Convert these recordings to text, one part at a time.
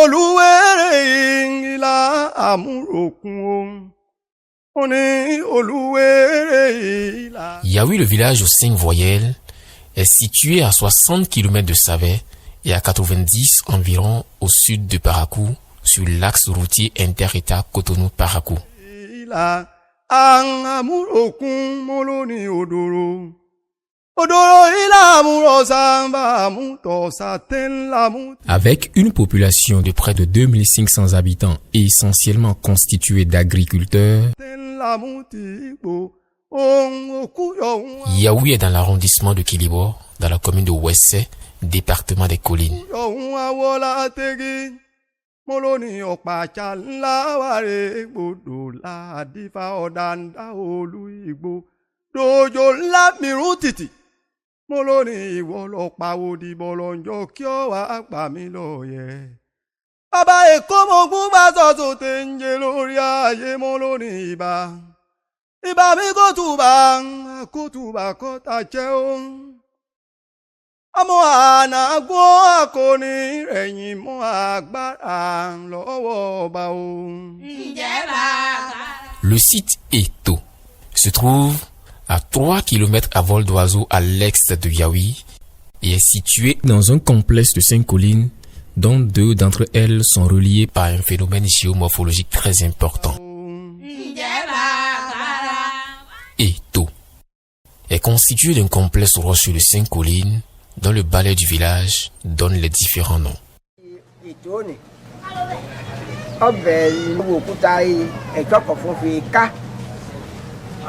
olúwèrè ìlà àmúròkun on est olúwèrè ìlà. Yaoui, le village aux 5 voyelles, est situé à 60 km de Savet et à 90 environ au sud de Parakou, sur l'axe routier inter-État Cotonou-Parakou. ìlà àmúròkun mọ́lóní odòrò. Avec une population de près de 2500 habitants et essentiellement constituée d'agriculteurs, Yaoui est dans l'arrondissement de Kilibor, dans la commune de Ouessé, département des Collines. mo lóní ìwọ lọ pawó dìbò lọ́njọ́ kí ọ wá pa mí lọ́yẹ̀. bàbá èkó mo gún bá sọ̀tún tẹ̀ ń jẹ lórí ayé mo lóní ìbá. ìbá mi kò túbà kọ́ta jẹ́ o. ọmọ ànágún àkóní rẹ̀yìn mọ́ agbára lọ́wọ́ ọba o. Le site Eto se trouve à 3 km à vol d'oiseau à l'est de Yaoui et est situé dans un complexe de 5 collines dont 2 d'entre elles sont reliées par un phénomène géomorphologique très important. Eto est constitué d'un complexe rocheux de 5 collines dont le balai du village donne les différents noms.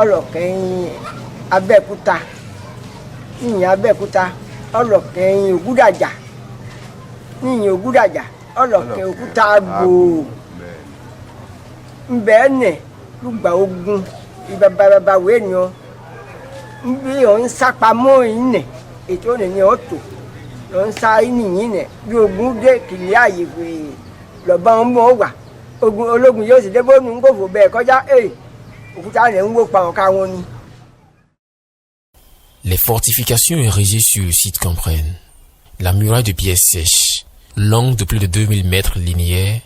Ọlọ́kẹ́yìn Abẹ́òkúta níyìn Abẹ́òkúta ọlọ́kẹ́yìn Ògúdàjà níyìn Ògúdàjà ọlọ́kẹ́ òkúta gbòò ńbẹ ẹnẹ lùgbà ogun ìbàbàbà wẹẹyàn ńbí ọ ń sápamọ́ ìnẹ ètò ònìní ọ̀tọ̀ ọ ń sá ìnìyìn nẹ bí ogun dé kìlì ààyè pé lọ́ba ọmọ wà ogun ológun yóò sì dé bónú ń kòfò bẹ́ẹ̀ kọjá Les fortifications érigées sur le site comprennent la muraille de pierre sèche, longue de plus de 2000 mètres linéaires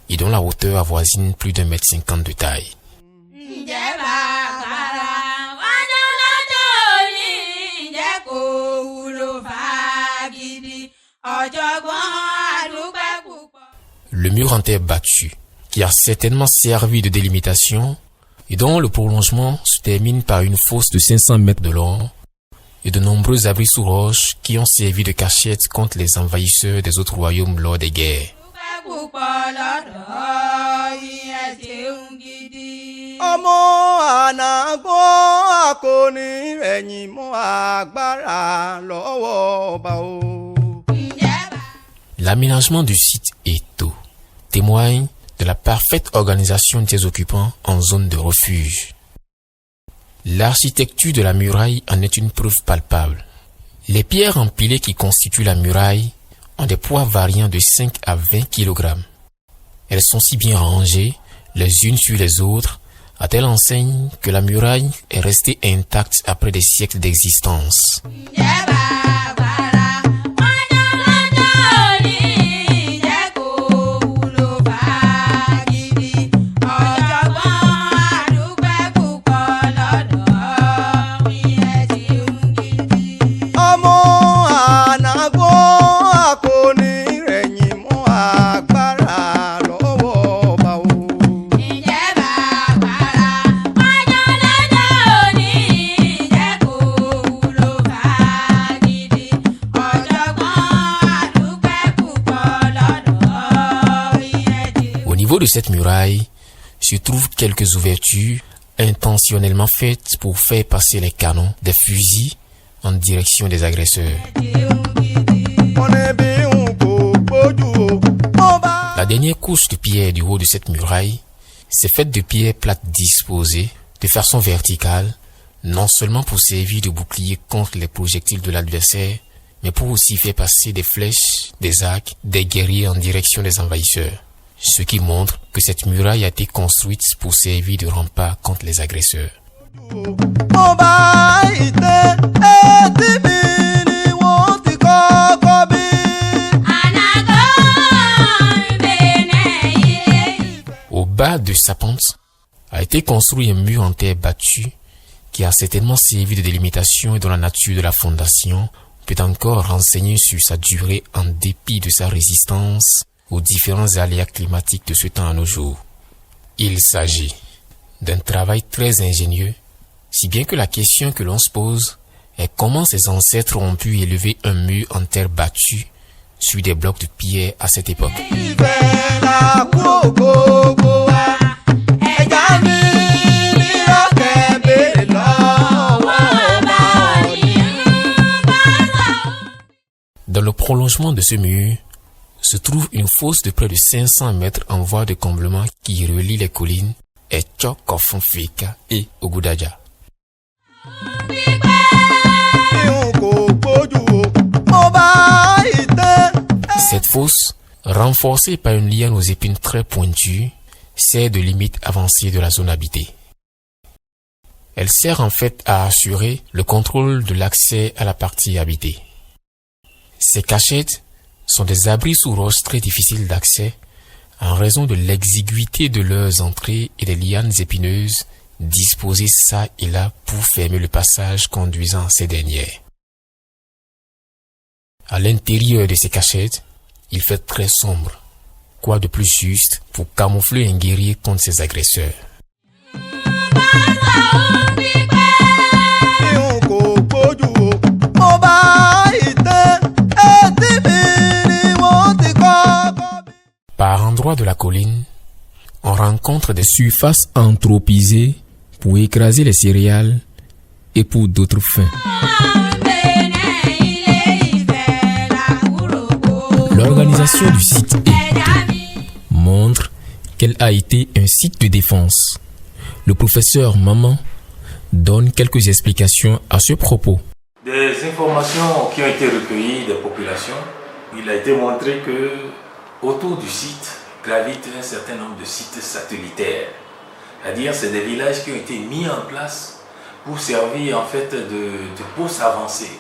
et dont la hauteur avoisine plus d'1,50 m de taille. Le mur en terre battue, qui a certainement servi de délimitation et dont le prolongement se termine par une fosse de 500 mètres de long et de nombreux abris sous roches qui ont servi de cachette contre les envahisseurs des autres royaumes lors des guerres. L'aménagement du site Eto témoigne de la parfaite organisation des occupants en zone de refuge. L'architecture de la muraille en est une preuve palpable. Les pierres empilées qui constituent la muraille ont des poids variant de 5 à 20 kg. Elles sont si bien rangées, les unes sur les autres, à telle enseigne que la muraille est restée intacte après des siècles d'existence. De cette muraille se trouvent quelques ouvertures intentionnellement faites pour faire passer les canons des fusils en direction des agresseurs. La dernière couche de pierre du haut de cette muraille s'est faite de pierres plates disposées de façon verticale, non seulement pour servir de bouclier contre les projectiles de l'adversaire, mais pour aussi faire passer des flèches, des arcs, des guerriers en direction des envahisseurs. Ce qui montre que cette muraille a été construite pour servir de rempart contre les agresseurs. bas de sa pente a été construit un mur en terre battue qui a certainement servi de délimitation et dont la nature de la fondation peut encore renseigner sur sa durée en dépit de sa résistance aux différents aléas climatiques de ce temps à nos jours. Il s'agit d'un travail très ingénieux, si bien que la question que l'on se pose est comment ses ancêtres ont pu élever un mur en terre battue sur des blocs de pierre à cette époque. Dans le prolongement de ce mur se trouve une fosse de près de 500 mètres en voie de comblement qui relie les collines Etchokofonfeka et Ogudaja. Cette fosse, renforcée par une liane aux épines très pointues, sert de limite avancée de la zone habitée. Elle sert en fait à assurer le contrôle de l'accès à la partie habitée. Ces cachettes sont des abris sous roches très difficiles d'accès en raison de l'exiguïté de leurs entrées et des lianes épineuses disposées çà et là pour fermer le passage conduisant à ces dernières. À l'intérieur de ces cachettes, il fait très sombre. Quoi de plus juste pour camoufler un guerrier contre ses agresseurs? Par endroits de la colline, on rencontre des surfaces anthropisées pour écraser les céréales et pour d'autres fins. L'organisation du site montre qu'elle a été un site de défense. Le professeur Maman donne quelques explications à ce propos. Des informations qui ont été recueillies des populations, il a été montré que autour du site gravitent un certain nombre de sites satellitaires. C'est-à-dire c'est des villages qui ont été mis en place pour servir en fait de postes avancés.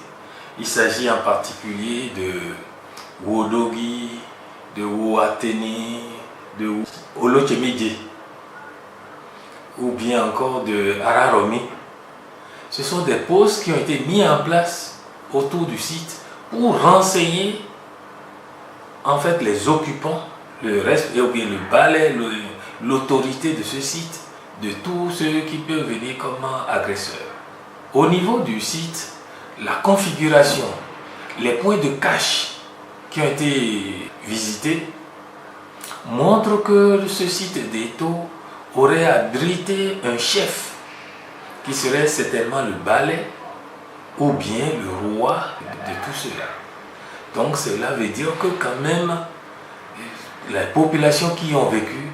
Il s'agit en particulier de Wodogi, de Woateni, de Olochemidje ou bien encore de Araromi. Ce sont des postes qui ont été mis en place autour du site pour renseigner en fait les occupants, le reste, ou bien le balai, l'autorité de ce site, de tous ceux qui peuvent venir comme agresseurs. Au niveau du site, la configuration, les points de cache qui ont été visités montrent que ce site d'Eto aurait abrité un chef qui serait certainement le balai ou bien le roi de tout cela. Donc cela veut dire que quand même les populations qui ont vécu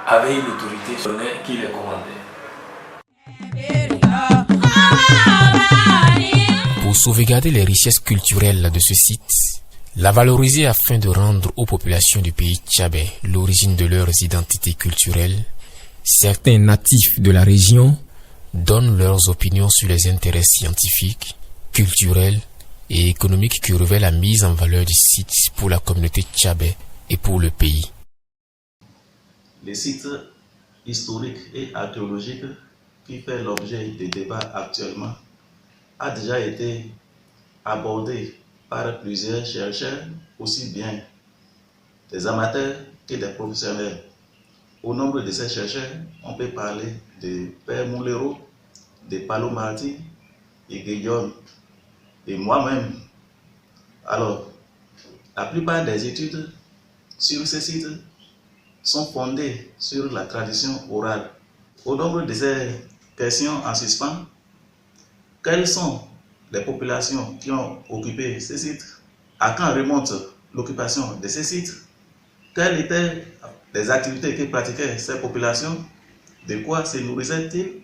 avaient une autorité qui les commandait. Pour sauvegarder les richesses culturelles de ce site, la valoriser afin de rendre aux populations du pays tchabais l'origine de leurs identités culturelles, certains natifs de la région donnent leurs opinions sur les intérêts scientifiques, culturels et économiques qui révèlent la mise en valeur du site pour la communauté tchabais et pour le pays. Les sites historiques et archéologiques qui fait l'objet des débats actuellement a déjà été abordé par plusieurs chercheurs, aussi bien des amateurs que des professionnels. Au nombre de ces chercheurs, on peut parler de Père Moulero, de Palo Marti, et Guillaume, et moi-même. Alors, la plupart des études sur ces sites sont fondées sur la tradition orale. Au nombre de ces questions en suspens, quelles sont les populations qui ont occupé ces sites? À quand remonte l'occupation de ces sites? Quelles étaient les activités que pratiquaient ces populations? De quoi se nourrissaient-ils?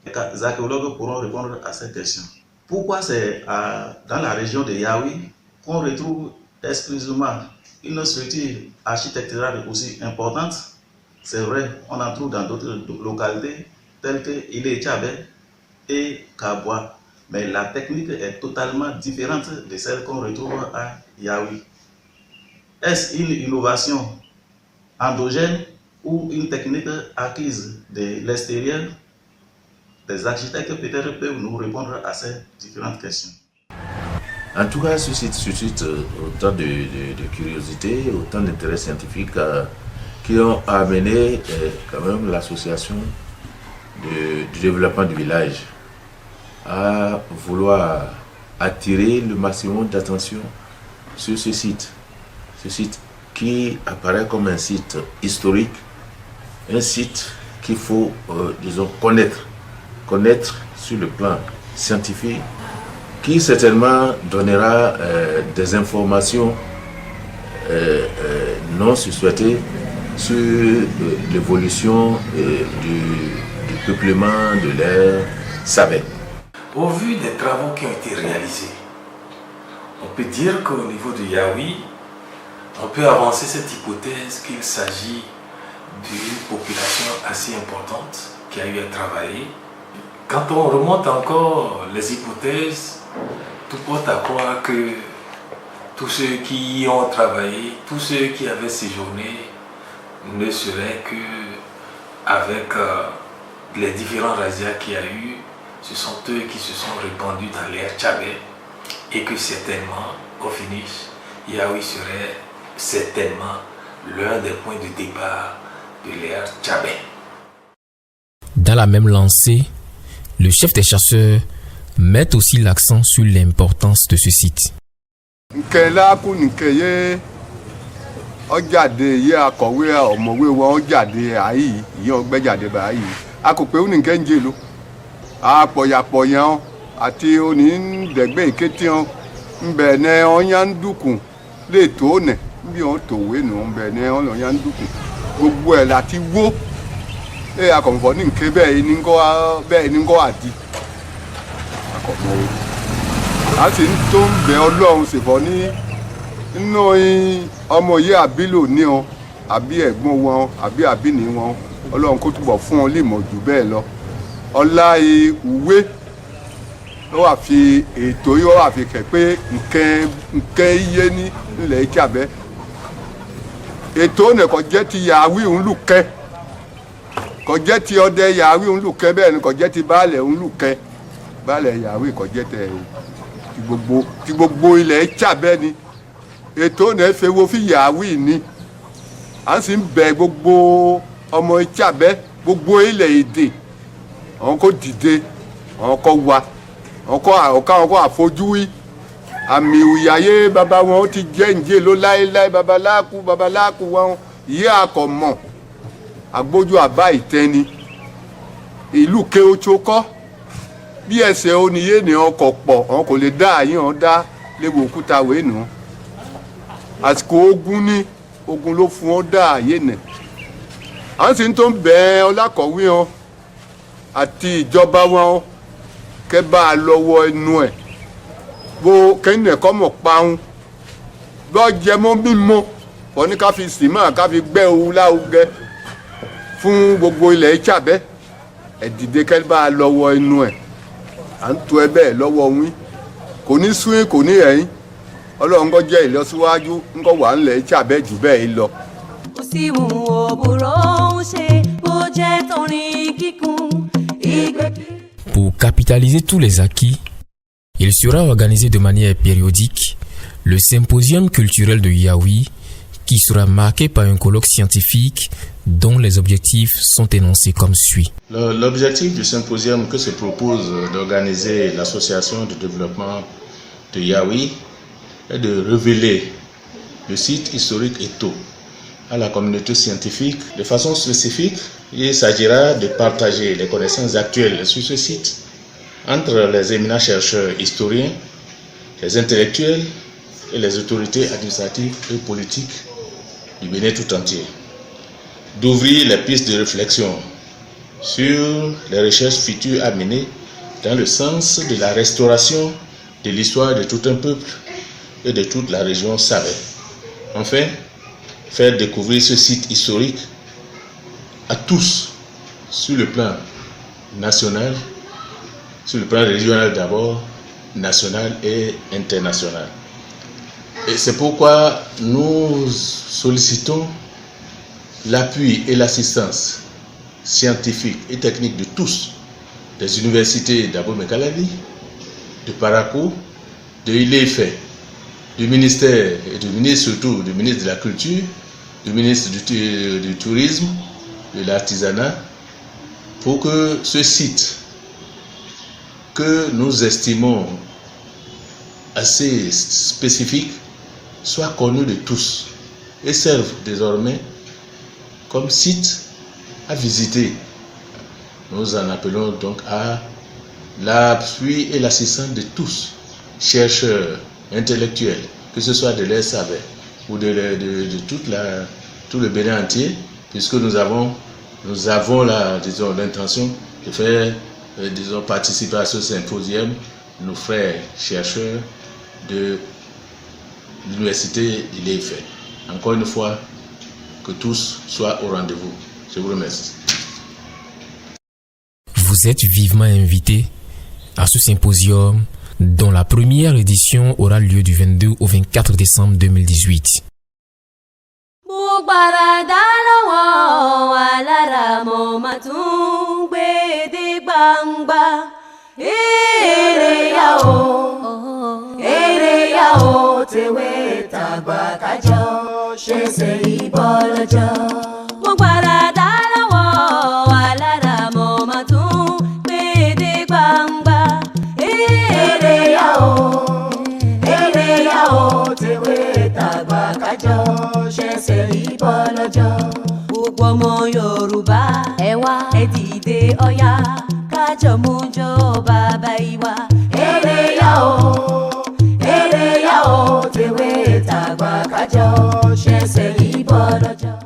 Les archéologues pourront répondre à cette question. Pourquoi c'est dans la région de Yaoui qu'on retrouve exclusivement une structure architecturale aussi importante? C'est vrai, on en trouve dans d'autres localités telles que Ilé-Tchabé et Kabwa. Mais la technique est totalement différente de celle qu'on retrouve à Yaoui. Est-ce une innovation endogène ou une technique acquise de l'extérieur, des architectes peut-être peuvent nous répondre à ces différentes questions. En tout cas, suscite autant de curiosité, autant d'intérêt scientifique qui ont amené quand même l'association du développement du village à vouloir attirer le maximum d'attention sur ce site qui apparaît comme un site historique, un site qu'il faut, disons, connaître sur le plan scientifique, qui certainement donnera des informations non souhaitées sur l'évolution du peuplement de l'ère Sabé. Au vu des travaux qui ont été réalisés, on peut dire qu'au niveau de Yaoui, on peut avancer cette hypothèse qu'il s'agit d'une population assez importante qui a eu à travailler. Quand on remonte encore les hypothèses, tout porte à croire que tous ceux qui y ont travaillé, tous ceux qui avaient séjourné, ne seraient que avec les différents razzias qu'il y a eu, ce sont eux qui se sont répandus dans l'ère Tchabé et que certainement, au finish, Yaoui serait certainement l'un des points de départ de l'ère Tchabé. Dans la même lancée, le chef des chasseurs met aussi l'accent sur l'importance de ce site. Ọjáde yẹ akọ̀wé ọ̀mọ̀wé wọn ọjáde àyè ìyẹn ọgbẹ́jáde báyìí akọ̀pẹ́ oníkẹ́ ń jèlò àpọ̀yàpọ̀yàn àti onídẹ̀gbẹ́ ìkété wọn ńbẹ̀ ní ọ̀yà ń dùkùn lè tó nẹ̀ bí wọn tòwé nù ńbẹ̀ ní ọ̀yà ń dùkùn gbogbo ẹ̀ láti wó ẹ̀ akọ̀mọ̀fọ́ ní nké bẹ́ẹ̀ ní kọ́ àdí akọ̀mọ̀wé a sì ń tó ń bẹ ọlọ́run ṣèfọ́ ní nínú ọmọ yìí àbílò ní wọn àbí ẹ̀gbọ́n wọn àbí àbíní wọn ọlọ́run kó túbọ̀ fún wọn lè mọ̀ jù bẹ́ẹ̀ lọ ọlá ìwé ó wà fi ètò yìí ó wà fi kẹ̀ pé nǹkan iye ní ilẹ̀ Ìjàbẹ́ ètò nìkan jẹ́ ti Yàwí ń lù kẹ́ kò jẹ́ ti ọdẹ Yàwí ń lù kẹ́ bẹ́ẹ̀ ni kò jẹ́ ti baálẹ̀ ń lù kẹ́ baálẹ̀ Yàwí kò jẹ́ ti gbogbo ilẹ̀ Ìjàbẹ́ ni ètò náà fẹ́ wo fi Yàwí ni à ń sì ń bẹ gbogbo ọmọ Ìjàbẹ́ gbogbo ilẹ̀ èdè àwọn kò dìde àwọn kò wá àwọn kò àfojúwí àmì ìyáyé bàbá wọn ti jẹ́ ǹjẹ́ ló láéláé babaláàkú wọn yé àkọ́mọ̀ agbójú àbá ìtẹ́ni ìlú kéotsó kọ́ bí ẹsẹ̀ oníyé ni ọkọ̀ pọ̀ àwọn kò lè dá àyàn dá léwu òkúta wéènù àsìkò ogun ló fún ọ dá àyè nẹ à ń sì tó ń bẹ ọlákọ̀wé wọn àti ìjọba wọn kẹ́ bá a lọ́wọ́ ẹnu ẹ̀ bó kẹ́yìn ẹ̀kọ́ mọ̀ paun lọ́ jẹmọ́ mímọ́ wọ́n ní ká fi sìmọ́ ká fi gbẹ́ owó láwùgẹ́ fún gbogbo ilẹ̀ Ìjàbẹ́ ẹ̀dìdẹ kẹ́ bá a lọ́wọ́ ẹnu ẹ̀ à ń tó ẹ bẹ́ẹ̀ lọ́wọ́ wín kò ní sún kò ní ẹ̀yìn ọlọ́run kọ́ jẹ́ ìlọsíwájú ńkọ́ wà ńlẹ̀ Ìjàbẹ́ jù bẹ́ẹ̀ lọ. kò sí wù òbúrò ń ṣe bó jẹ́ torin kíkún ìgbẹ́. Pour capitaliser tous les acquis, il sera organisé de manière périodique le symposium culturel de Yaoui qui sera marqué par un colloque scientifique dont les objectifs sont énoncés comme suit. L'objectif du symposium que se propose d'organiser l'association de développement de Yaoui est de révéler le site historique Eto à la communauté scientifique de façon spécifique. Il s'agira de partager les connaissances actuelles sur ce site entre les éminents chercheurs historiens, les intellectuels et les autorités administratives et politiques du Bénin tout entier. D'ouvrir les pistes de réflexion sur les recherches futures à mener dans le sens de la restauration de l'histoire de tout un peuple et de toute la région Sabé. Enfin, faire découvrir ce site historique à tous sur le plan national, sur le plan régional d'abord, national et international. Et c'est pourquoi nous sollicitons l'appui et l'assistance scientifique et technique de tous, des universités d'Abomey-Calavi, de Parakou, de Ile-Ife, du ministère et du ministre, surtout du ministre de la Culture, du ministre du Tourisme, de l'Artisanat, pour que ce site que nous estimons assez spécifique soit connu de tous et serve désormais comme site à visiter. Nous en appelons donc à l'appui et l'assistance de tous, chercheurs, intellectuels, que ce soit de l'ESAV ou de tout le Bénin entier, puisque nous avons l'intention de faire participer à ce symposium nos frères chercheurs de l'université d'Ile-Ife. Encore une fois, que tous soient au rendez-vous. Je vous remercie. Vous êtes vivement invités à ce symposium dont la première édition aura lieu du 22 au 24 décembre 2018. Gbogbo ọmọ Yorùbá ẹ wá ẹ dìde ọ̀yá kájọ mú jó bàbá ìwà. Èrè yá o tèwé tàgbà kájọ ṣẹ̀ṣẹ̀ yìí bọ́ lọ́jọ́.